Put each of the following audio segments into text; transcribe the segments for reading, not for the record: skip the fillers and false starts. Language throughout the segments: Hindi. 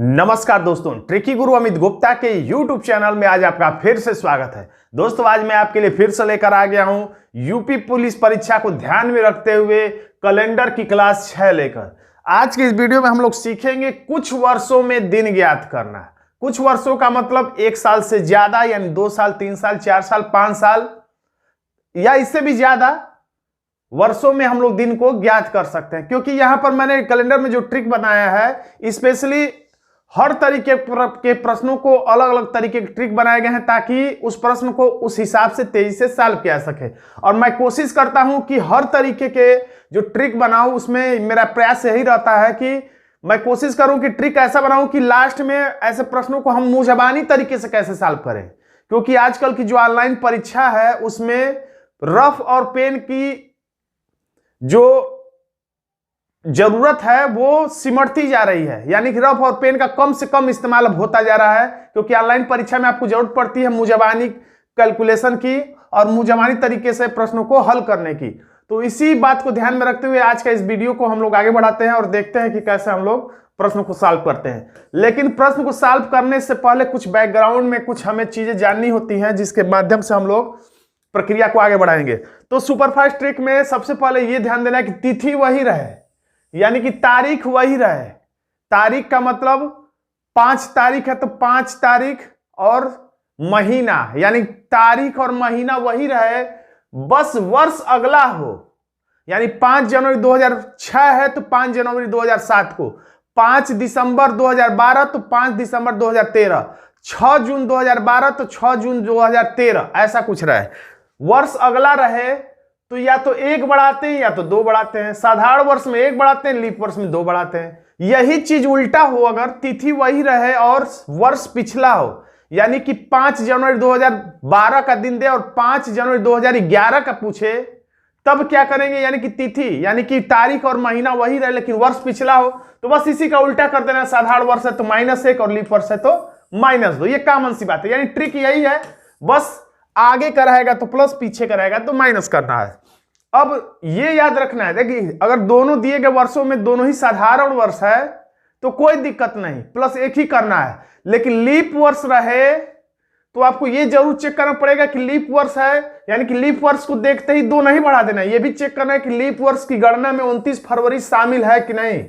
नमस्कार दोस्तों, ट्रिकी गुरु अमित गुप्ता के YouTube चैनल में आज आपका फिर से स्वागत है। दोस्तों, आज मैं आपके लिए फिर से लेकर आ गया हूं यूपी पुलिस परीक्षा को ध्यान में रखते हुए कैलेंडर की क्लास 6 लेकर। आज की इस वीडियो में हम लोग सीखेंगे कुछ वर्षों में दिन ज्ञात करना। कुछ वर्षों का मतलब 1 साल से ज्यादा, यानी 2 साल, 3 साल, 4 साल, 5 साल या इससे भी ज्यादा वर्षों में हम लोग दिन को ज्ञात कर सकते हैं। क्योंकि यहां पर मैंने कैलेंडर में जो ट्रिक बनाया है, स्पेशली हर तरीके के प्रश्नों को अलग अलग तरीके के ट्रिक बनाए गए हैं ताकि उस प्रश्न को उस हिसाब से तेजी से सॉल्व किया सके। और मैं कोशिश करता हूं कि हर तरीके के जो ट्रिक बनाऊं उसमें मेरा प्रयास यही रहता है कि मैं कोशिश करूं कि ट्रिक ऐसा बनाऊं कि लास्ट में ऐसे प्रश्नों को हम मुंहजबानी तरीके से कैसे सॉल्व करें। क्योंकि आजकल की जो ऑनलाइन परीक्षा है उसमें रफ और पेन की जो जरूरत है वो सिमटती जा रही है, यानी कि रफ और पेन का कम से कम इस्तेमाल अब होता जा रहा है। क्योंकि ऑनलाइन परीक्षा में आपको जरूरत पड़ती है मुंहजबानी कैलकुलेशन की और मुंहजबानी तरीके से प्रश्नों को हल करने की। तो इसी बात को ध्यान में रखते हुए आज का इस वीडियो को हम लोग आगे बढ़ाते हैं और देखते हैं कि कैसे हम लोग प्रश्न को सॉल्व करते हैं। लेकिन प्रश्न को सॉल्व करने से पहले कुछ बैकग्राउंड में कुछ हमें चीजें जाननी होती हैं जिसके माध्यम से हम लोग प्रक्रिया को आगे बढ़ाएंगे। तो सुपरफास्ट ट्रिक में सबसे पहले यह ध्यान देना है कि तिथि वही रहे, यानी कि तारीख वही रहे। तारीख का मतलब 5 तारीख है तो 5 तारीख, और महीना यानी तारीख और महीना वही रहे, बस वर्ष अगला हो। यानी 5 जनवरी 2006 है तो 5 जनवरी 2007 को, 5 दिसंबर 2012 तो 5 दिसंबर 2013, 6 जून 2012 तो 6 जून 2013, ऐसा कुछ रहे। वर्ष अगला रहे तो या तो 1 बढ़ाते हैं या तो 2 बढ़ाते हैं। साधारण वर्ष में 1 बढ़ाते हैं, लीप वर्ष में 2 बढ़ाते हैं। यही चीज उल्टा हो, अगर तिथि वही रहे और वर्ष पिछला हो, यानी कि 5 जनवरी 2012 का दिन दे और 5 जनवरी 2011 का पूछे, तब क्या करेंगे? यानी कि तिथि यानी कि तारीख और महीना वही रहे लेकिन वर्ष पिछला हो तो बस इसी का उल्टा कर देना। साधारण वर्ष है तो -1 और लीप वर्ष है तो -2। ये कॉमन सी बात है, यानी ट्रिक यही है, बस आगे का रहेगा तो प्लस, पीछे का रहेगा तो माइनस करना है। अब ये याद रखना है, देखिए अगर दोनों दिए गए वर्षों में दोनों ही साधारण वर्ष है तो कोई दिक्कत नहीं, प्लस 1 ही करना है। लेकिन लीप वर्ष रहे तो आपको ये जरूर चेक करना पड़ेगा कि लीप वर्ष है, यानी कि लीप वर्ष को देखते ही 2 नहीं बढ़ा देना है। ये भी चेक करना है कि लीप वर्ष की गणना में 29 फरवरी शामिल है कि नहीं।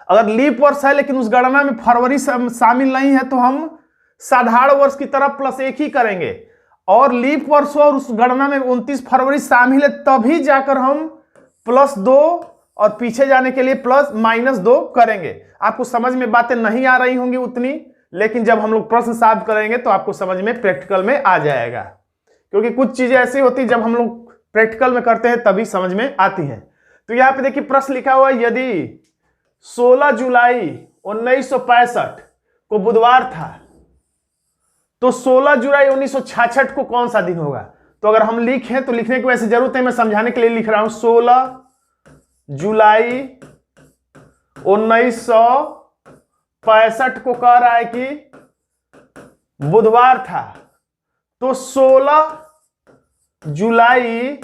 अगर लीप वर्ष है लेकिन उस गणना में फरवरी शामिल नहीं है तो हम साधारण वर्ष की तरफ +1 ही करेंगे, और लीप वर्ष और उस गणना में 29 फरवरी शामिल है तभी जाकर हम +2 और पीछे जाने के लिए -2 करेंगे। आपको समझ में बातें नहीं आ रही होंगी उतनी, लेकिन जब हम लोग प्रश्न सॉल्व करेंगे तो आपको समझ में प्रैक्टिकल में आ जाएगा। क्योंकि कुछ चीजें ऐसी होती जब हम लोग प्रैक्टिकल में करते हैं तभी समझ में आती है। तो यहाँ पे देखिए प्रश्न लिखा हुआ है, यदि 16 जुलाई 1965 को बुधवार था तो 16 जुलाई 1966 को कौन सा दिन होगा? तो अगर हम लिखें तो लिखने की वैसे जरूरत है, मैं समझाने के लिए लिख रहा हूं। 16 जुलाई 1965 को कह रहा है कि बुधवार था, तो 16 जुलाई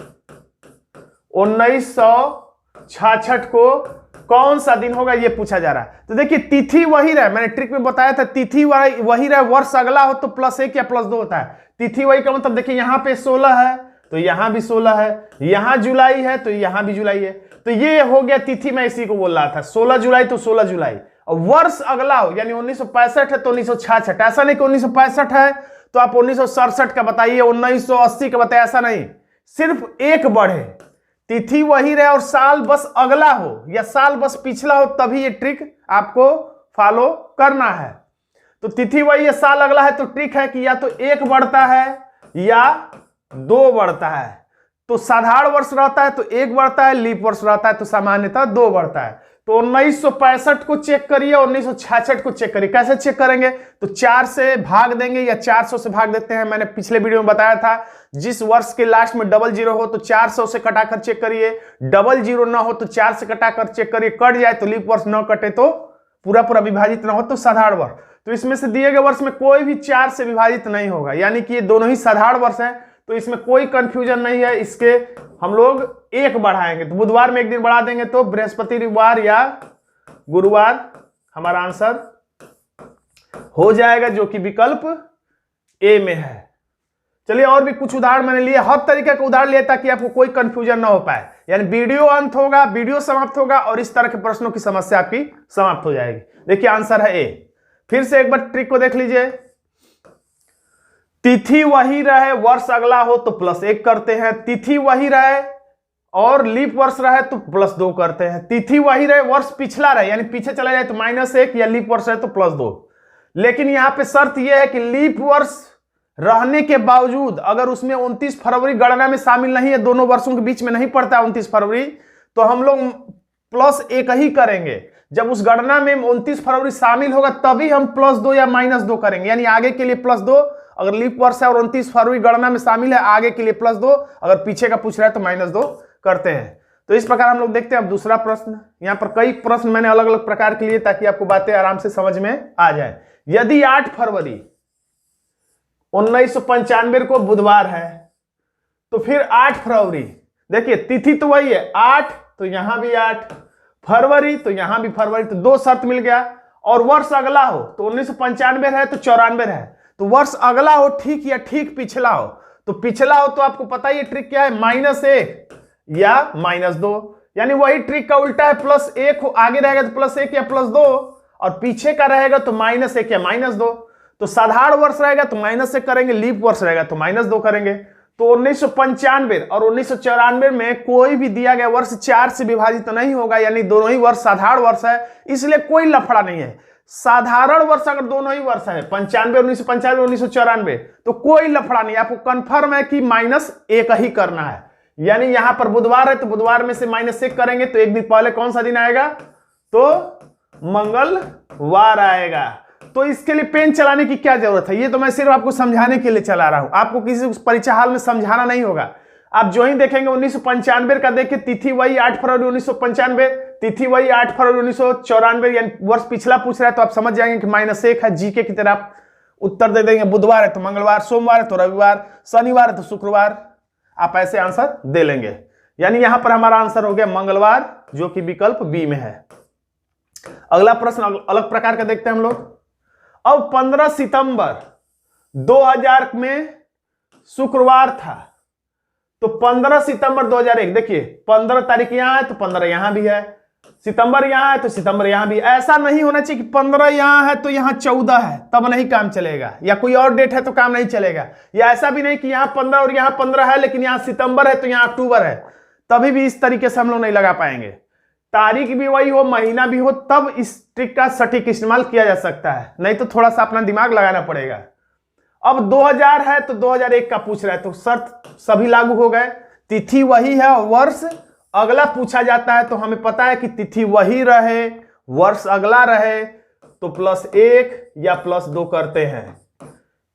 1966 को कौन सा दिन होगा ये पूछा जा रहा है। तो देखिए तिथि वही रहे, मैंने ट्रिक में बताया था, तिथि वही रहे, वर्ष अगला हो तो +1 या +2 होता है। तिथि वही का मतलब देखिए यहां पे 16 है तो यहां भी 16 है, यहां जुलाई है तो यहां भी जुलाई है, तो ये हो गया तिथि। मैं इसी को बोल रहा था, 16 जुलाई तो 16 जुलाई, और वर्ष अगला हो यानी 1965 है तो 1966। ऐसा नहीं कि 1965 है तो आप 1967 का बताइए, 1980 का बताइए, ऐसा नहीं, सिर्फ 1 बढ़े। तिथि वही रहे और साल बस अगला हो या साल बस पिछला हो, तभी ये ट्रिक आपको फॉलो करना है। तो तिथि वही है, साल अगला है, तो ट्रिक है कि या तो 1 बढ़ता है या 2 बढ़ता है। तो साधारण वर्ष रहता है तो 1 बढ़ता है, लीप वर्ष रहता है तो सामान्यतः 2 बढ़ता है। तो 1965 को चेक करिए, 1966 को चेक करिए। कैसे चेक करेंगे? तो 4 से भाग देंगे या 400 से भाग देते हैं। मैंने पिछले वीडियो में बताया था, जिस वर्ष के लास्ट में 00 हो तो 400 से कटाकर चेक करिए, 00 ना हो तो 4 से कटाकर चेक करिए, कट जाए तो लीप वर्ष, न कटे तो पूरा विभाजित ना हो तो साधारण वर्ष। तो इसमें से दिए गए वर्ष में कोई भी 4 से विभाजित नहीं होगा, यानी कि ये दोनों ही साधारण वर्ष हैं, तो इसमें कोई कंफ्यूजन नहीं है। इसके हम लोग 1 बढ़ाएंगे तो बुधवार में 1 दिन बढ़ा देंगे तो बृहस्पतिवार या गुरुवार हमारा आंसर हो जाएगा, जो कि विकल्प ए में है। चलिए और भी कुछ उदाहरण मैंने लिए, हर तरीके का उदाहरण लिया ताकि आपको कोई कंफ्यूजन ना हो पाए। यानी वीडियो अंत होगा, वीडियो समाप्त होगा और इस तरह के प्रश्नों की समस्या आपकी समाप्त हो जाएगी। देखिए आंसर है ए। फिर से एक बार ट्रिक को देख लीजिए। तिथि वही रहे, वर्ष अगला हो तो +1 करते हैं। तिथि वही रहे और लीप वर्ष रहे तो +2 करते हैं। तिथि वही रहे, वर्ष पिछला रहे यानी पीछे चला जाए तो -1, या लीप वर्ष रहे तो +2। लेकिन यहां पे शर्त यह है कि लीप वर्ष रहने के बावजूद अगर उसमें 29 फरवरी गणना में शामिल नहीं है, दोनों वर्षों के बीच में नहीं पड़ता 29 फरवरी, तो हम लोग +1 ही करेंगे। जब उस गणना में 29 फरवरी शामिल होगा तभी हम +2 या -2 करेंगे। यानी आगे के लिए +2, अगर लीप वर्ष है और 29 फरवरी गणना में शामिल है, आगे के लिए +2, अगर पीछे का पूछ रहा है तो -2 करते हैं। तो इस प्रकार हम लोग देखते हैं अब दूसरा प्रश्न। यहां पर कई प्रश्न मैंने अलग अलग प्रकार के लिए ताकि आपको बातें आराम से समझ में आ जाए। यदि 8 फरवरी 1995 को बुधवार है तो फिर 8 फरवरी, देखिए तिथि तो वही है 8, तो यहां भी 8, फरवरी तो यहां भी फरवरी, तो 2 शर्त मिल गया। और वर्ष अगला हो तो 1995 है तो 94 है, तो वर्ष अगला हो ठीक या ठीक पिछला हो, तो पिछला हो तो आपको पता ही ट्रिक क्या है, -1 या -2। यानी वही ट्रिक का उल्टा है, +1 हो, आगे रहेगा तो +1 या +2 और पीछे का रहेगा तो -1 या -2। तो साधारण वर्ष रहेगा तो -1 करेंगे, लीप वर्ष रहेगा तो -2 करेंगे। तो 1995 और 1994 में कोई भी दिया गया वर्ष 4 से विभाजित तो नहीं होगा, यानी दोनों ही वर्ष साधारण वर्ष है, इसलिए कोई लफड़ा नहीं है। साधारण वर्ष अगर दोनों ही वर्ष है 95, 1995, 1994, तो कोई लफड़ा नहीं, आपको कंफर्म है कि -1 ही करना है। यानी यहां पर बुधवार है तो बुधवार में से -1 करेंगे तो एक दिन पहले कौन सा दिन आएगा, तो मंगलवार आएगा। तो इसके लिए पेन चलाने की क्या जरूरत है, ये तो मैं सिर्फ आपको समझाने के लिए चला रहा हूं, आपको किसी परीक्षा हाल में समझाना नहीं होगा। आप जो ही देखेंगे 1995 का देखिए, तिथि वही 8 फरवरी 1995, तिथि वही 8 फरवरी 1994, यानी वर्ष पिछला पूछ रहा है, तो आप समझ जाएंगे कि -1 है। जीके की तरह आप उत्तर दे देंगे, बुधवार है तो मंगलवार, सोमवार है तो रविवार, शनिवार है तो शुक्रवार, आप ऐसे आंसर दे लेंगे। यानी यहां पर हमारा आंसर हो गया मंगलवार, जो कि विकल्प बी में है। अगला प्रश्न अलग प्रकार का देखते हैं हम लोग। अब 15 सितंबर 2000 में शुक्रवार था, तो 15 सितंबर 2001, देखिए 15 तारीख यहां है तो 15 यहां भी है, सितंबर यहां है तो सितंबर यहां भी। ऐसा नहीं होना चाहिए कि 15 यहां है तो यहां 14 है, तब नहीं काम चलेगा, या कोई और डेट है तो काम नहीं चलेगा। या ऐसा भी नहीं कि यहां 15 और यहां 15 है लेकिन यहां सितंबर है तो यहां अक्टूबर है, तभी भी इस तरीके से हम लोग नहीं लगा पाएंगे। तारीख भी वही हो, महीना भी हो, तब इस ट्रिक का सटीक इस्तेमाल किया जा सकता है, नहीं तो थोड़ा सा अपना दिमाग लगाना पड़ेगा। अब 2000 है तो 2001 का पूछ रहा है, तो शर्त सभी लागू हो गए। तिथि वही है और वर्ष अगला पूछा जाता है, तो हमें पता है कि तिथि वही रहे, वर्ष अगला रहे तो +1 या +2 करते हैं।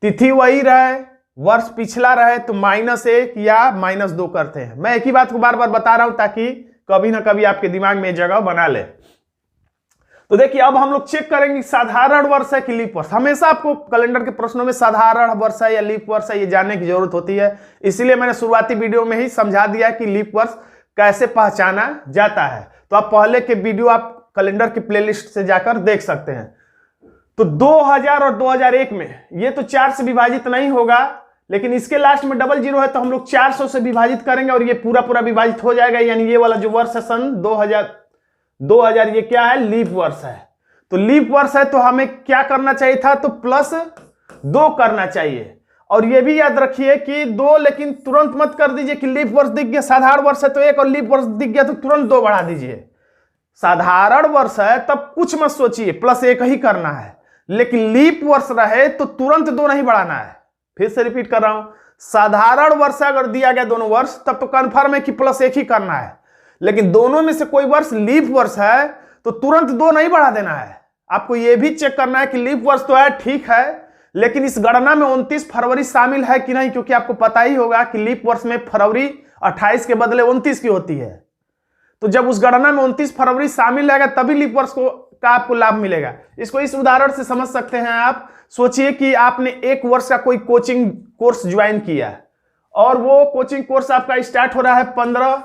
तिथि वही रहे, वर्ष पिछला रहे तो -1 या -2 करते हैं। मैं एक ही बात को बार बार बता रहा हूं ताकि कभी ना कभी आपके दिमाग में जगह बना ले। तो देखिए अब हम लोग चेक करेंगे साधारण वर्ष है कि लीप वर्ष। हमेशा आपको कैलेंडर के प्रश्नों में साधारण वर्ष है या लीप वर्ष है ये जानने की जरूरत होती है, इसलिए मैंने शुरुआती वीडियो में ही समझा दिया कि लीप वर्ष कैसे पहचाना जाता है। तो आप पहले के वीडियो आप कैलेंडर की प्लेलिस्ट से जाकर देख सकते हैं। तो 2000 और 2001 में ये तो 4 से विभाजित नहीं होगा, लेकिन इसके लास्ट में 00 है तो हम लोग 400 से विभाजित करेंगे और ये पूरा पूरा विभाजित हो जाएगा। यानी ये वाला जो वर्ष है सन 2000 ये क्या है, लीप वर्ष है। तो लीप वर्ष है तो हमें क्या करना चाहिए था, तो +2 करना चाहिए। और ये भी याद रखिए कि 2, लेकिन तुरंत मत कर दीजिए कि लीप वर्ष दिख गया, साधारण वर्ष है तो 1 और लीप वर्ष दिख गया तो तुरंत 2 बढ़ा दीजिए। साधारण वर्ष है तब कुछ मत सोचिए, +1 ही करना है, लेकिन लीप वर्ष रहे तो तुरंत 2 नहीं बढ़ाना है। फिर से रिपीट कर रहा हूं, साधारण वर्ष अगर दिया गया दोनों वर्ष तब तो कंफर्म है कि +1 ही करना है, लेकिन दोनों में से कोई वर्ष लीप वर्ष है तो तुरंत 2 नहीं बढ़ा देना है। आपको यह भी चेक करना है कि लीप वर्ष तो है ठीक है, लेकिन इस गणना में 29 फरवरी शामिल है कि नहीं, क्योंकि आपको पता ही होगा कि लीप वर्ष में फरवरी 28 के बदले 29 की होती है। तो जब उस गणना में 29 फरवरी शामिल रहेगा तभी लीप वर्ष का आपको लाभ मिलेगा। इसको इस उदाहरण से समझ सकते हैं आप। सोचिए कि आपने 1 वर्ष का कोई कोचिंग कोर्स ज्वाइन किया और वो कोचिंग कोर्स आपका स्टार्ट हो रहा है 15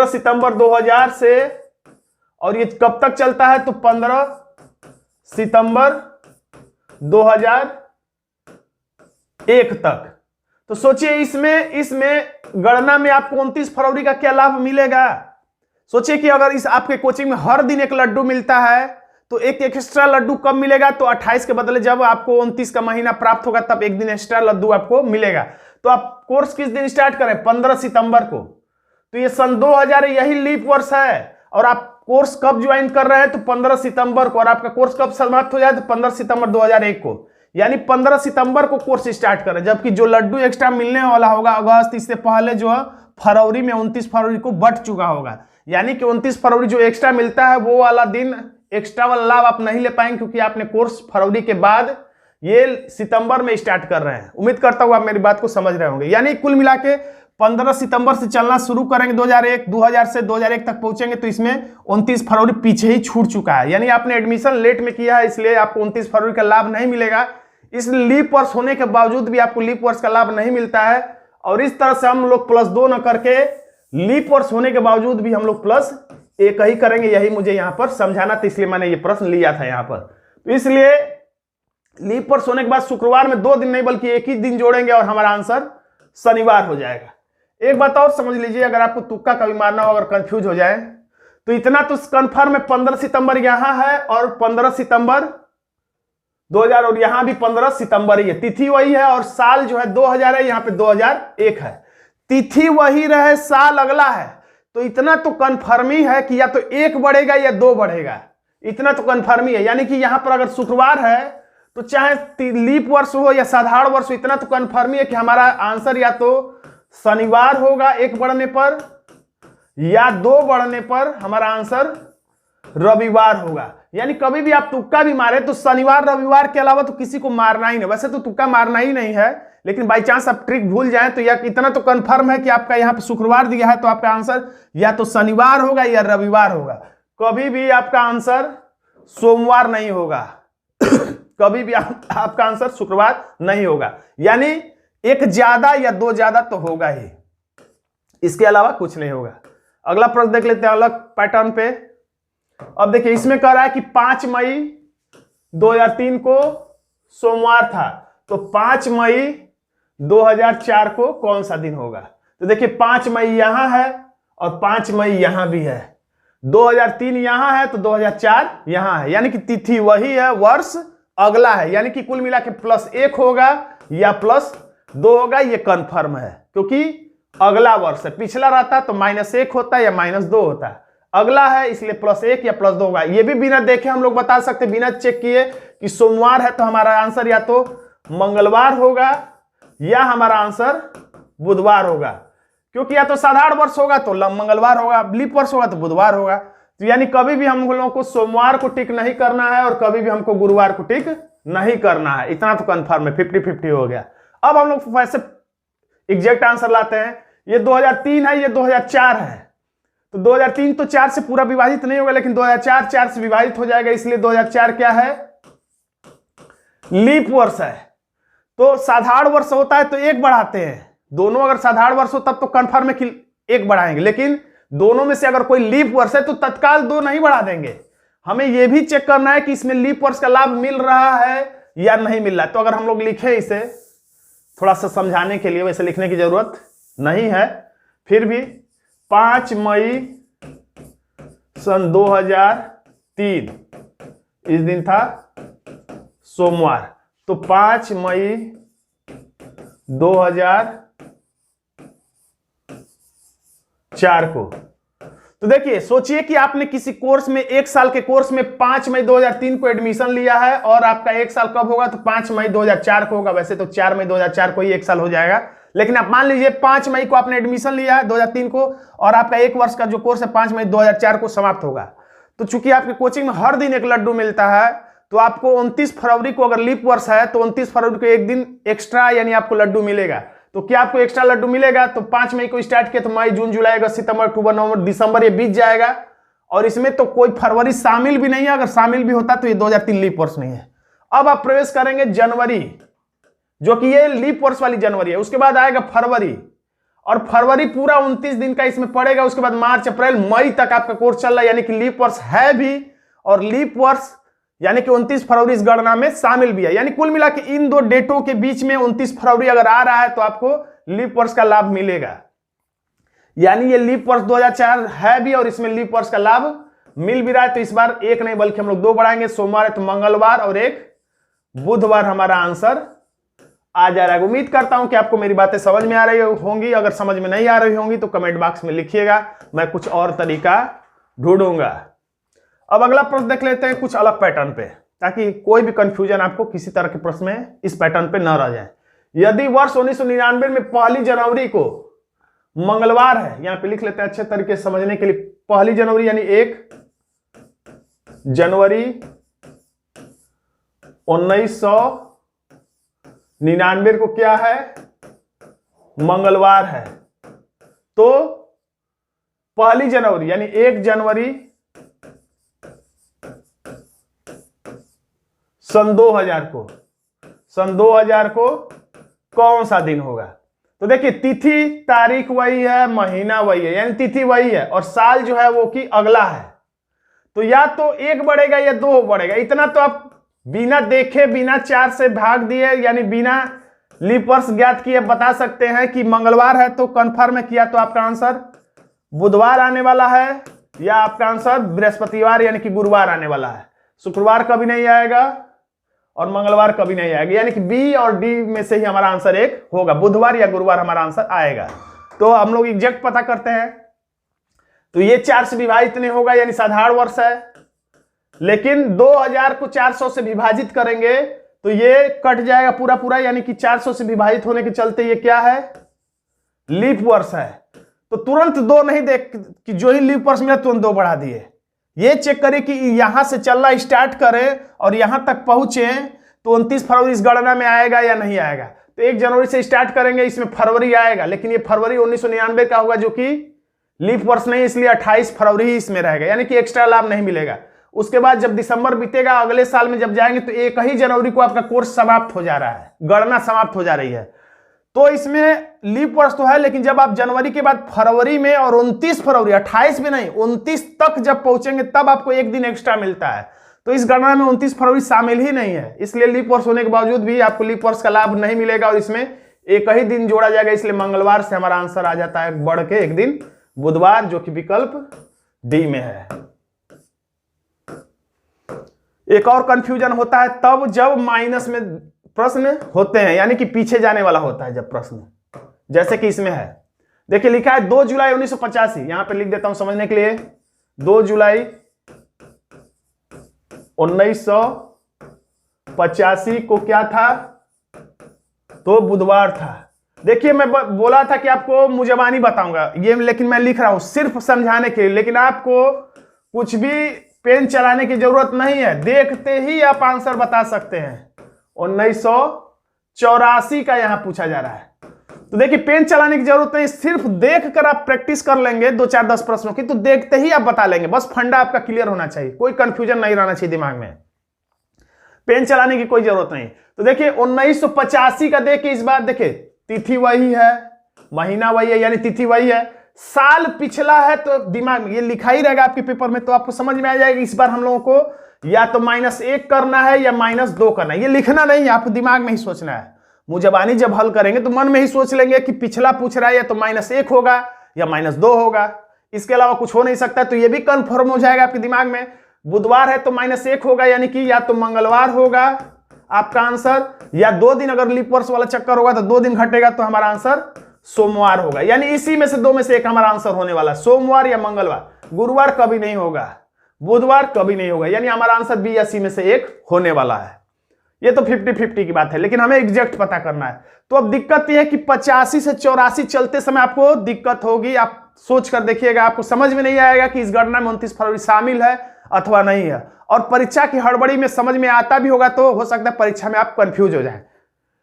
सितंबर 2000 से, और ये कब तक चलता है? तो 15 सितंबर 2001 तक। तो सोचिए इसमें गणना में आपको 29 फरवरी का क्या लाभ मिलेगा? सोचिए कि अगर इस आपके कोचिंग में हर दिन एक लड्डू मिलता है तो एक एक्स्ट्रा लड्डू कब मिलेगा? तो 28 के बदले जब आपको 29 का महीना प्राप्त होगा तब एक दिन एक्स्ट्रा लड्डू आपको मिलेगा। तो आप कोर्स किस दिन स्टार्ट करें? 15 सितंबर को। तो ये सन 2000 यही लीप वर्ष है और आप कोर्स कब ज्वाइन कर रहे हैं? तो 15 सितंबर को। और आपका कोर्स कब समाप्त हो जाए? तो 15 सितंबर 2001 को। यानी 15 सितंबर को कोर्स स्टार्ट करें, जबकि जो लड्डू एक्स्ट्रा मिलने वाला होगा अगस्त, इससे पहले जो है फरवरी में 29 फरवरी को बट चुका होगा। यानी कि 29 फरवरी जो एक्स्ट्रा मिलता है वो वाला दिन एक्स्ट्रा वाला लाभ आप नहीं ले पाएंगे, क्योंकि आपने कोर्स फरवरी के बाद ये सितंबर में स्टार्ट कर रहे हैं। उम्मीद करता हूं आप मेरी बात को समझ रहे होंगे। यानी कुल मिला के 15 सितंबर से चलना शुरू करेंगे 2000 से 2001 तक पहुंचेंगे तो इसमें 29 फरवरी पीछे ही छूट चुका है। यानी आपने एडमिशन लेट में किया है, इसलिए आपको 29 फरवरी का लाभ नहीं मिलेगा। इस लीप वर्ष होने के बावजूद भी आपको लीप वर्ष का लाभ नहीं मिलता है। और इस तरह से हम लोग +2 न करके लीप वर्ष होने के बावजूद भी हम लोग +1 ही करेंगे। यही मुझे यहां पर समझाना था, इसलिए मैंने ये प्रश्न लिया था यहां पर। तो इसलिए लीप वर्ष होने के बाद शुक्रवार में 2 दिन नहीं बल्कि एक ही दिन जोड़ेंगे और हमारा आंसर शनिवार हो जाएगा। एक बात और समझ लीजिए, अगर आपको तुक्का कभी मारना हो, अगर कंफ्यूज हो जाए तो इतना तो कंफर्म है 15 सितंबर यहां है और 15 सितंबर 2000 और यहां भी 15 सितंबर ही है। तिथि वही है और साल जो है 2000 है, यहां पे 2001 है। तिथि वही रहे, साल अगला है, तो इतना तो कंफर्म ही है कि या तो 1 बढ़ेगा या 2 बढ़ेगा। इतना तो कंफर्म ही है। यानी कि यहां पर अगर शुक्रवार है तो चाहे लीप वर्ष हो या साधारण वर्ष हो, इतना तो कंफर्म ही है कि हमारा आंसर या तो शनिवार होगा 1 बढ़ने पर या 2 बढ़ने पर हमारा आंसर रविवार होगा। यानी कभी भी आप तुक्का भी मारे तो शनिवार रविवार के अलावा तो किसी को मारना ही नहीं। वैसे तो तुक्का मारना ही नहीं है, लेकिन बाई चांस आप ट्रिक भूल जाएं तो या इतना तो कंफर्म है कि आपका यहाँ पे शुक्रवार दिया है तो आपका आंसर या तो शनिवार होगा या रविवार होगा। कभी भी आपका आंसर सोमवार नहीं होगा कभी भी आपका आंसर शुक्रवार नहीं होगा। यानी 1 ज्यादा या 2 ज्यादा तो होगा ही, इसके अलावा कुछ नहीं होगा। अगला प्रश्न देख लेते हैं अलग पैटर्न पे। अब देखिए इसमें कह रहा है कि 5 मई 2003 को सोमवार था, तो 5 मई 2004 को कौन सा दिन होगा? तो देखिए 5 मई यहां है और 5 मई यहां भी है, 2003 यहां है तो 2004 यहां है। यानी कि तिथि वही है, वर्ष अगला है। यानी कि कुल मिला के +1 होगा या +2 होगा, ये कंफर्म है क्योंकि अगला वर्ष है। पिछला रहता तो -1 होता या -2 होता, अगला है इसलिए +1 या +2 होगा। ये भी बिना देखे हम लोग बता सकते, बिना चेक किए कि सोमवार है तो हमारा आंसर या तो मंगलवार होगा या हमारा आंसर बुधवार होगा, क्योंकि या तो साधारण वर्ष होगा तो मंगलवार होगा, लीप वर्ष होगा तो बुधवार होगा। तो यानी कभी भी हम लोगों को सोमवार को टिक नहीं करना है और कभी भी हमको गुरुवार को टिक नहीं करना है। इतना तो कंफर्म है, 50-50 हो गया। अब हम लोग वैसे एग्जैक्ट आंसर लाते हैं। ये 2003 है, ये 2004 है, तो 2003 तो 4 से पूरा विभाजित नहीं होगा, लेकिन 2004 4 से विभाजित हो जाएगा, इसलिए 2004 क्या है? लीप वर्ष है। तो साधारण वर्ष होता है तो 1 बढ़ाते हैं, दोनों अगर साधारण वर्ष हो तब तो कंफर्म है कि 1 बढ़ाएंगे, लेकिन दोनों में से अगर कोई लीप वर्ष है तो तत्काल 2 नहीं बढ़ा देंगे। हमें यह भी चेक करना है कि इसमें लीप वर्ष का लाभ मिल रहा है या नहीं मिल रहा है। तो अगर हम लोग लिखें इसे थोड़ा सा समझाने के लिए, वैसे लिखने की जरूरत नहीं है, फिर भी 5 मई सन 2003 इस दिन था सोमवार, तो 5 मई 2004 को। तो देखिए सोचिए कि आपने किसी कोर्स में 1 साल के कोर्स में 5 मई 2003 को एडमिशन लिया है और आपका 1 साल कब होगा? तो 5 मई 2004 को होगा। वैसे तो 4 मई 2004 को ही 1 साल हो जाएगा, लेकिन आप मान लीजिए 5 मई को आपने एडमिशन लिया है 2003 को और आपका 1 वर्ष का जो कोर्स है 5 मई 2004 को समाप्त होगा। तो चूंकि आपके कोचिंग में हर दिन एक लड्डू मिलता है, तो आपको 29 फरवरी को अगर लीप वर्ष है तो 29 फरवरी को एक दिन एक्स्ट्रा यानी आपको लड्डू मिलेगा। तो क्या आपको एक्स्ट्रा लड्डू मिलेगा? तो 5 मई को स्टार्ट किया तो मई, जून, जुलाई, अगस्त, सितंबर, अक्टूबर, नवंबर, दिसंबर, ये बीत जाएगा और इसमें तो कोई फरवरी शामिल भी नहीं है। अगर शामिल भी होता तो ये 2003 लीप वर्ष नहीं है। अब आप प्रवेश करेंगे जनवरी, जो कि ये लीप वर्ष वाली जनवरी है, उसके बाद आएगा फरवरी और फरवरी पूरा 29 दिन का इसमें पड़ेगा। उसके बाद मार्च अप्रैल मई तक आपका कोर्स चल रहा है, यानी कि लीप वर्ष है भी और लीप वर्ष यानी कि 29 फरवरी इस गणना में शामिल भी है। यानी कुल मिला के इन दो डेटों के बीच में 29 फरवरी अगर आ रहा है तो आपको लीप वर्ष का लाभ मिलेगा। यानी ये लीप वर्ष 2004 है भी और इसमें लीप वर्ष का लाभ मिल भी रहा है। तो इस बार एक नहीं बल्कि हम लोग दो बढ़ाएंगे, सोमवार है तो मंगलवार और एक बुधवार हमारा आंसर आ जा रहा है। उम्मीद करता हूं कि आपको मेरी बातें समझ में आ रही होंगी। अगर समझ में नहीं आ रही होंगी तो कमेंट बॉक्स में लिखिएगा, मैं कुछ और तरीका ढूंढूंगा। अब अगला प्रश्न देख लेते हैं कुछ अलग पैटर्न पे, ताकि कोई भी कंफ्यूजन आपको किसी तरह के प्रश्न में इस पैटर्न पे न रह जाए। यदि वर्ष 1999 में 1 जनवरी को मंगलवार है, यहां पे लिख लेते हैं अच्छे तरीके से समझने के लिए। 1 जनवरी यानी 1 जनवरी 1999 को क्या है, मंगलवार है। तो 1 जनवरी यानी 1 जनवरी सन 2000 को कौन सा दिन होगा? तो देखिए तिथि तारीख वही है, महीना वही है, यानी तिथि वही है और साल जो है वो कि अगला है। तो या तो 1 बढ़ेगा या 2 बढ़ेगा। इतना तो आप बिना देखे बिना 4 से भाग दिए यानी बिना लीप वर्ष ज्ञात किए बता सकते हैं कि मंगलवार है। तो कंफर्म किया तो आपका आंसर बुधवार आने वाला है, या आपका आंसर बृहस्पतिवार यानी कि गुरुवार आने वाला है। शुक्रवार कभी नहीं आएगा और मंगलवार कभी नहीं आएगा, यानी कि बी और डी में से ही हमारा आंसर एक होगा, बुधवार या गुरुवार हमारा आंसर आएगा। तो हम लोग एग्जैक्ट पता करते हैं। तो ये 4 से विभाजित नहीं होगा यानी साधारण वर्ष है, लेकिन 2000 को 400 से विभाजित करेंगे तो ये कट जाएगा पूरा पूरा, यानी कि 400 से विभाजित होने के चलते ये क्या है, लीप वर्ष है। तो तुरंत 2 नहीं देख कि जो ही लीप वर्ष मिला तुरंत 2 बढ़ा दिए। ये चेक करें कि यहां से चलना स्टार्ट करें और यहां तक पहुंचे तो 29 फरवरी इस गणना में आएगा या नहीं आएगा। तो 1 जनवरी से स्टार्ट करेंगे, इसमें फरवरी आएगा, लेकिन ये फरवरी 1999 का होगा जो कि लीप वर्ष नहीं, इसलिए 28 फरवरी ही इसमें रहेगा, यानी कि एक्स्ट्रा लाभ नहीं मिलेगा। उसके बाद जब दिसंबर बीतेगा अगले साल में जब जाएंगे तो 1 ही जनवरी को आपका कोर्स समाप्त हो जा रहा है, गणना समाप्त हो जा रही है। तो इसमें लीप वर्ष तो है, लेकिन जब आप जनवरी के बाद फरवरी में और 29 फरवरी 28 में नहीं 29 तक जब पहुंचेंगे तब आपको 1 दिन एक्स्ट्रा मिलता है। तो इस गणना में 29 फरवरी शामिल ही नहीं है, इसलिए लीप वर्ष होने के बावजूद भी आपको लीप वर्ष का लाभ नहीं मिलेगा और इसमें 1 ही दिन जोड़ा जाएगा। इसलिए मंगलवार से हमारा आंसर आ जाता है बढ़ के 1 दिन बुधवार, जो कि विकल्प डी में है। एक और कंफ्यूजन होता है तब जब माइनस में प्रश्न होते हैं, यानी कि पीछे जाने वाला होता है जब प्रश्न, जैसे कि इसमें है। देखिए लिखा है 2 जुलाई 1985, यहां पे लिख देता हूं समझने के लिए। 2 जुलाई 1985 को क्या था, तो बुधवार था। देखिए मैं बोला था कि आपको मुजबानी बताऊंगा ये, लेकिन मैं लिख रहा हूं सिर्फ समझाने के लिए, लेकिन आपको कुछ भी पेन चलाने की जरूरत नहीं है, देखते ही आप आंसर बता सकते हैं। 1984 का यहां पूछा जा रहा है। तो देखिए पेन चलाने की जरूरत नहीं, सिर्फ देख कर आप प्रैक्टिस कर लेंगे 2 4 10 प्रश्नों की, तो देखते ही आप बता लेंगे। बस फंडा आपका क्लियर होना चाहिए, कोई कंफ्यूजन नहीं रहना चाहिए दिमाग में, पेन चलाने की कोई जरूरत नहीं। तो देखिए 1985 का देखिए इस बार देखिए तिथि वही है, महीना वही है, यानी तिथि वही है, साल पिछला है, तो दिमाग में ये लिखा ही रहेगा आपके पेपर में, तो आपको समझ में आ जाएगा। इस बार हम लोगों को या तो -1 करना है या -2 करना है, ये लिखना नहीं है, आपको दिमाग में ही सोचना है। मुजबानी जब हल करेंगे तो मन में ही सोच लेंगे कि पिछला पूछ रहा है या तो -1 होगा या -2 होगा, इसके अलावा कुछ हो नहीं सकता। तो ये भी कंफर्म हो जाएगा आपके दिमाग में। बुधवार है तो -1 होगा, यानी कि या तो मंगलवार होगा आपका आंसर, या 2 दिन अगर लीप वर्ष वाला चक्कर होगा तो 2 दिन घटेगा तो हमारा आंसर सोमवार होगा। यानी इसी में से 2 में से एक हमारा आंसर होने वाला, सोमवार या मंगलवार। गुरुवार कभी नहीं होगा, बुधवार कभी नहीं होगा, यानी हमारा आंसर बी या सी में से एक होने वाला है। ये तो 50-50 की बात है, लेकिन हमें एग्जैक्ट पता करना है। तो अब दिक्कत यह है कि 85 से 84 चलते समय आपको दिक्कत होगी। आप सोच कर देखिएगा, आपको समझ में नहीं आएगा कि इस गणना में 29 फरवरी शामिल है अथवा नहीं है। और परीक्षा की हड़बड़ी में समझ में आता भी होगा तो हो सकता है परीक्षा में आप कंफ्यूज हो जाए।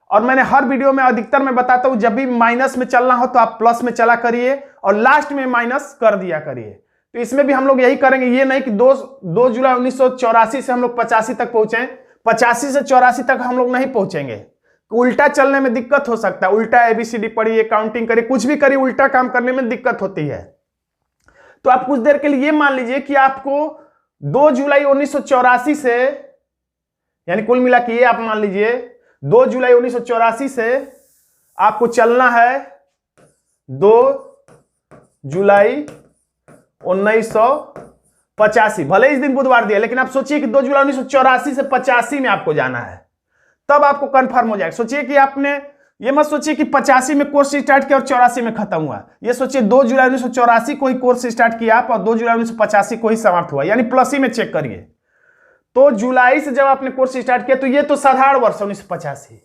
और मैंने हर वीडियो में अधिकतर मैं बताता हूं, जब भी माइनस में चलना हो तो आप प्लस में चला करिए और लास्ट में माइनस कर दिया करिए। तो इसमें भी हम लोग यही करेंगे, ये नहीं कि 2 जुलाई 1984 से हम लोग 85 तक पहुंचे, 85 से 84 तक हम लोग नहीं पहुंचेंगे। उल्टा चलने में दिक्कत हो सकता है, उल्टा एबीसीडी पढ़िए, काउंटिंग करिए, कुछ भी करिए, उल्टा काम करने में दिक्कत होती है। तो आप कुछ देर के लिए ये मान लीजिए कि आपको 2 जुलाई 1984 से, यानी कुल मिला के ये आप मान लीजिए 2 जुलाई 1984 से आपको चलना है 2 जुलाई 1985। भले इस दिन बुधवार दिया, लेकिन आप सोचिए कि 2 जुलाई 1984 से 85 में आपको जाना है, तब आपको कंफर्म हो जाएगा। सोचिए कि आपने ये मत सोचिए कि 85 में कोर्स स्टार्ट किया और 84 में खत्म हुआ। ये सोचिए 2 जुलाई 1984 को ही कोर्स स्टार्ट किया आप और 2 जुलाई 1985 को ही समाप्त हुआ, यानी प्लस ही में चेक करिए। तो जुलाई से जब आपने कोर्स स्टार्ट किया तो ये तो साधारण वर्ष 1985,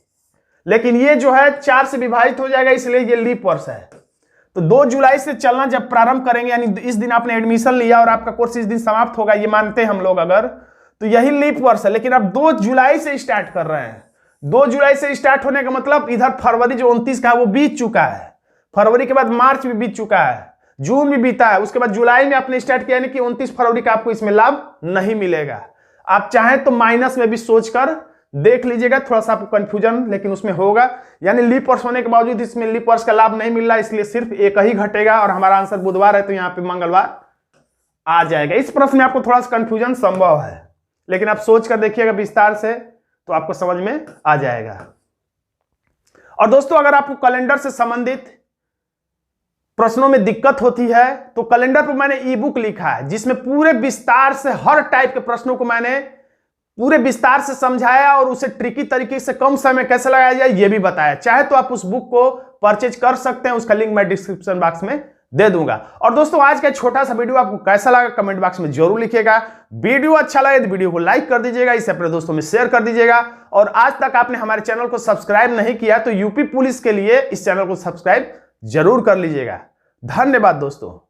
लेकिन ये जो है 4 से विभाजित हो जाएगा, इसलिए ये लीप वर्ष है। तो 2 जुलाई से चलना जब प्रारंभ करेंगे, यानी इस दिन आपने एडमिशन लिया और आपका कोर्स इस दिन समाप्त होगा, ये मानते हैं हम लोग अगर, तो यही लीप वर्ष है। लेकिन अब 2 जुलाई से स्टार्ट कर रहे हैं। 2 जुलाई से स्टार्ट होने का मतलब इधर फरवरी जो 29 का है वो बीत चुका है, फरवरी के बाद मार्च भी बीत चुका है, जून भी बीता है, उसके बाद जुलाई में आपने स्टार्ट किया, यानी कि 29 फरवरी का आपको इसमें लाभ नहीं मिलेगा। आप चाहें तो माइनस में भी सोचकर देख लीजिएगा, थोड़ा सा आपको कंफ्यूजन लेकिन उसमें होगा। यानी लीप वर्ष होने के बावजूद इसमें लीप वर्ष का लाभ नहीं मिल रहा, इसलिए सिर्फ एक ही घटेगा और हमारा आंसर बुधवार है, तो यहाँ पे मंगलवार आ जाएगा। इस प्रश्न में आपको थोड़ा सा कंफ्यूजन संभव है, लेकिन आप सोच कर देखिएगा विस्तार से तो आपको समझ में आ जाएगा। और दोस्तों, अगर आपको कैलेंडर से संबंधित प्रश्नों में दिक्कत होती है तो कैलेंडर पर मैंने ई बुक लिखा है, जिसमें पूरे विस्तार से हर टाइप के प्रश्नों को मैंने पूरे विस्तार से समझाया और उसे ट्रिकी तरीके से कम समय कैसे लगाया जाए ये भी बताया। चाहे तो आप उस बुक को परचेज कर सकते हैं, उसका लिंक मैं डिस्क्रिप्शन बॉक्स में दे दूंगा। और दोस्तों, आज का छोटा सा वीडियो आपको कैसा लगा कमेंट बॉक्स में जरूर लिखिएगा। वीडियो अच्छा लगे तो वीडियो को लाइक कर दीजिएगा, इसे अपने दोस्तों में शेयर कर दीजिएगा। और आज तक आपने हमारे चैनल को सब्सक्राइब नहीं किया तो यूपी पुलिस के लिए इस चैनल को सब्सक्राइब जरूर कर लीजिएगा। धन्यवाद दोस्तों।